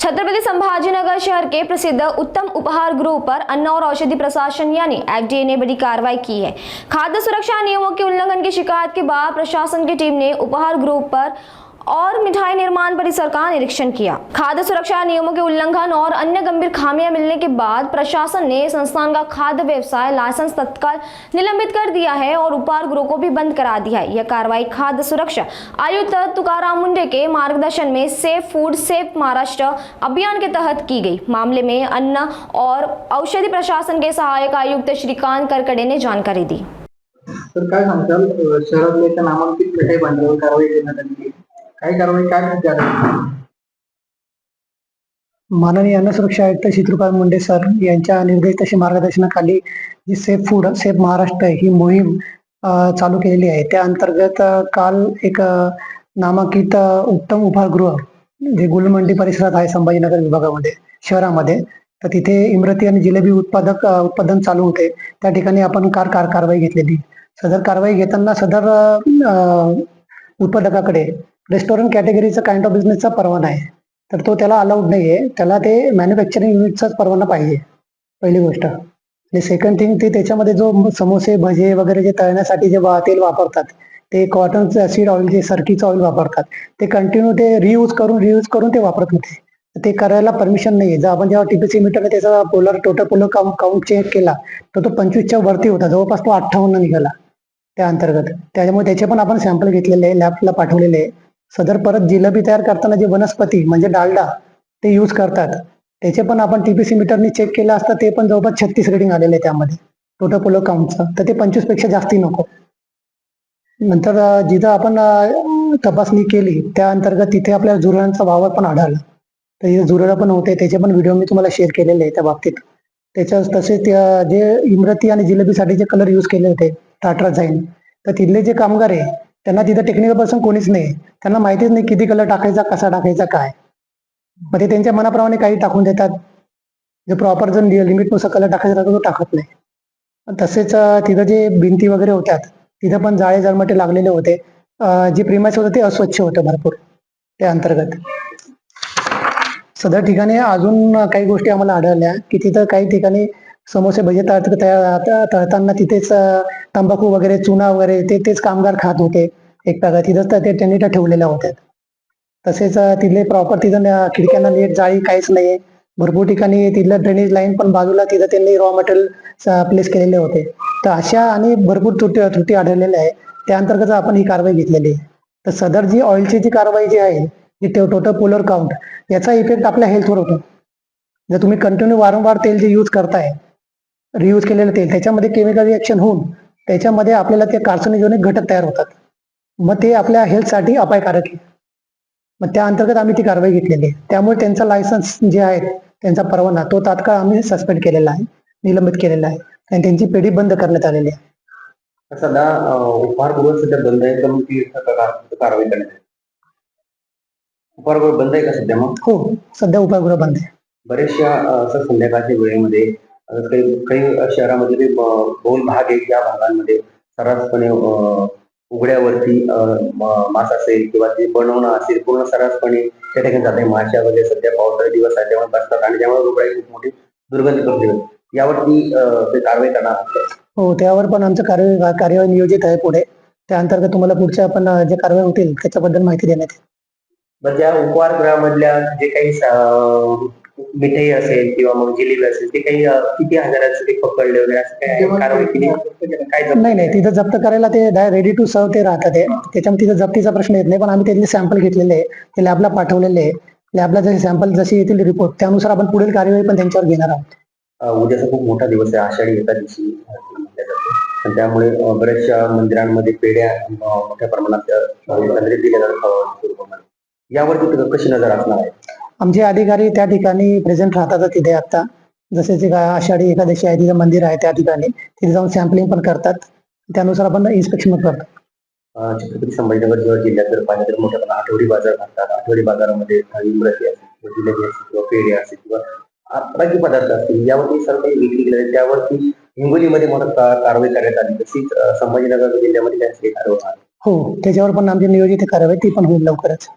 छत्रपति संभाजीनगर शहर के प्रसिद्ध उत्तम उपहार गृह पर अन्न और औषधि प्रशासन यानी एफडीए ने बड़ी कार्रवाई की है। खाद्य सुरक्षा नियमों के उल्लंघन की शिकायत के बाद प्रशासन की टीम ने उपहार गृह पर और मिठाई निर्माण परिसर का निरीक्षण किया। खाद्य सुरक्षा नियमों के उल्लंघन और अन्य गंभीर खामियां मिलने के बाद प्रशासन ने संस्थान का खाद्य व्यवसाय लाइसेंस तत्काल निलंबित कर दिया है और उपहार गृह को भी बंद करा दिया है। यह कार्रवाई खाद्य सुरक्षा आयुक्त तुकाराम मुंडे के मार्गदर्शन में सेफ फूड सेफ महाराष्ट्र अभियान के तहत की गई। मामले में अन्न और औषधि प्रशासन के सहायक आयुक्त श्रीकांत करकडे ने जानकारी दी। तर काय सांगताल शहरातल्या नामांकित मिठाई भांडवल कारवाई करण्यात आली काय कारवाई काय माननीय अन्न सुरक्षा आयुक्त तुकाराम मुंडे सर यांच्या निर्देश तसे मार्गदर्शनाखाली जी सेफ फूड सेफ महाराष्ट्र ही मोहीम चालू केलेली आहे। त्या अंतर्गत काल एक नामांकित उत्तम उपहारगृह जे गुलमंडी परिसरात आहे संभाजीनगर विभागामध्ये शहरामध्ये, तर तिथे इमरती आणि जिलेबी उत्पादन चालू होते। त्या ठिकाणी आपण कारवाई घेतलेली। सदर कारवाई घेताना सदर उत्पादकाकडे रेस्टॉरंट कॅटेगरीचा काइंड ऑफ बिझनेसचा परवाना आहे, तर तो त्याला अलाउड नाहीये। त्याला ते मॅन्युफॅक्चरिंग युनिटचाच परवाना पाहिजे, पहिली गोष्ट। आणि सेकंड थिंग ते त्याच्यामध्ये जो समोसे भजे वगैरे जे तळण्यासाठी जे तेल वापरतात ते कॉटन सीड ऑइल जे सरकीचं ऑइल वापरतात, ते कंटिन्यू ते रियूज करून ते वापरत होते। ते करायला परमिशन नाहीये। जर आपण जेव्हा टीपीसी मीटरने त्याचा टोटल पोलर काउंट चेक केला तर तो 25च्या वरती होता, जवळपास तो 58 निघाला त्या अंतर्गत। त्यामुळे त्याचे पण आपण सॅम्पल घेतलेले लॅबला पाठवलेले आहे। सदर परत जिलेबी तयार करताना जे वनस्पती म्हणजे डालडा ते यूज करतात, त्याचे पण आपण टीपीसी मीटरने चेक केलं असतं, ते पण जवळपास 36 रेटिंग आलेले आहे त्यामध्ये टोटल पोलर काउंटचं, तर ते 25 पेक्षा जास्ती नको। नंतर जिथं आपण तपासणी केली त्या अंतर्गत तिथे आपल्याला जुरळांचा वावर पण आढळला, तर इथे जुरळ पण होते, त्याचे पण व्हिडिओ मी तुम्हाला शेअर केलेले आहे त्या बाबतीत। तसेच जे इमरती आणि जिलेबीसाठी जे कलर यूज केले होते टाटा जाईन, तर तिथले जे कामगार आहे त्यांना तिथं टेक्निकल पर्सन कोणीच नाही, त्यांना माहितीच नाही किती कलर टाकायचा, कसा टाकायचा, काय। मग ते त्यांच्या मनाप्रमाणे काही टाकून देतात, जे प्रॉपर जर लिमिटनुसार कलर टाकायचा तो टाकत नाही। तसेच तिथं जे भिंती वगैरे होत्या तिथं पण जाळे जळमटे लागलेले होते। जे प्रिमाइस होतं ते अस्वच्छ होतं भरपूर त्या अंतर्गत। सदर ठिकाणी अजून काही गोष्टी आम्हाला आढळल्या की तिथं काही ठिकाणी समोसे भजे तळताना तिथेच तंबाखू वगैरे चुना वगैरे तेच कामगार खात होते एकटा, तिथंच ते त्यांनी ठेवलेल्या होत्या। तसेच तिथले प्रॉपर तिथं खिडक्यांना नीट जाळी काहीच नाहीये। भरपूर ठिकाणी तिथलं ड्रेनेज लाईन पण बाजूला तिथं त्यांनी रॉ मटेरियल प्लेस केलेले होते। तर अशा आणि भरपूर त्रुटी आढळलेल्या आहे, त्या अंतर्गत आपण ही कारवाई घेतलेली आहे। तर सदर जी ऑइलची जी कारवाई जी आहे जी टोटल पोलर काउंट, याचा इफेक्ट आपल्या हेल्थवर होतो। जर तुम्ही कंटिन्यू वारंवार तेल जे यूज करताय रियूज केलेलं तेल, त्याच्यामध्ये केमिकल रिएक्शन होऊन त्याच्यामध्ये आपल्याला ते कार्सिनोजेनिक घटक तयार होतात, मग ते आपल्या हेल्थसाठी अपायकारक आहे। मग त्या अंतर्गत आम्ही ती कारवाई घेतलेली आहे। त्यामुळे त्यांचा लायसन्स जे आहे त्यांचा परवाना तो तात्काळ आम्ही सस्पेंड केलेला आहे, निलंबित केलेला आहे आणि त्यांची पेढी बंद करण्यात आलेली आहे। सध्या उपहारगृह सध्या बंद आहे तर मग ती कारवाई करण्यात उपहारगृह बंद आहे का सध्या? मग हो, सध्या उपहारगृह बंद आहे। बरेचशा संध्याकाळच्या वेळेमध्ये काही शहरामध्ये बहुल भाग आहे, या भागांमध्ये सर्रासपणे उघड्यावरती मांस असेल किंवा ते बनवणं असेल पूर्ण सर्रासपणे त्या ठिकाणी जाते। माशा वगैरे सध्या पावसाळी दिवस आहे त्यामुळे बसतात आणि त्यामुळे रुग्णाई खूप मोठी दुर्गंधी करते। यावरती ते कारवाई करणार? हो, त्यावर पण आमचं कार्यवाही नियोजित आहे पुढे। त्या अंतर्गत तुम्हाला पुढच्या आपण जे कारवाई होतील त्याच्याबद्दल माहिती देण्यात येईल। मग त्या उपहारगृहामधल्या जे काही मिठाई असेल किंवा मग जिलेबी असेल ते काही किती हजाराचे ते पकडले वगैरे असं काय कारवाई केली? काय नाही, तिथं जप्त करायला ते रेडी टू सर्व ते राहतात, त्याच्यामुळे तिथं जप्तीचा प्रश्न येत नाही। पण आम्ही त्यातले सॅम्पल घेतलेले आहे, ते लॅबला पाठवलेले आहे। लॅबला जसे सॅम्पल जसे येतील रिपोर्ट त्यानुसार आपण पुढील कार्यवाही पण त्यांच्यावर घेणार आहोत। उद्याचा खूप मोठा दिवस आहे, आषाढी एकादशी म्हटल्या जाते, त्यामुळे बऱ्याचशा मंदिरांमध्ये पेढ्या मोठ्या प्रमाणात दिल्या जातात। यावरती कशी नजर असणार आहे? आमचे अधिकारी त्या ठिकाणी प्रेझेंट राहतात तिथे। आता जसे आषाढी एकादशी आहे, तिथं मंदिर आहे त्या ठिकाणी, तिथे जाऊन सॅम्पलिंग पण करतात, त्यानुसार आपण इन्स्पेक्शन करतो। छत्रपती संभाजीनगर जिल्ह्यात जर पाहिलं तर मोठ्या प्रमाणात आठवडी बाजार भरतात। आठवडी बाजारामध्ये इमरती असेल किंवा जिलेबी असेल किंवा पेढे असेल किंवा राज्य पदार्थ असतील, यावरती सर्व काही विक्री केली जाते। त्यावरती हिंगोलीमध्ये मोठा कारवाई करण्यात आली, तशीच संभाजीनगर जिल्ह्यामध्ये त्यांची कारवाई? हो, त्याच्यावर पण आमची नियोजित कारवाई ती पण होईल लवकरच।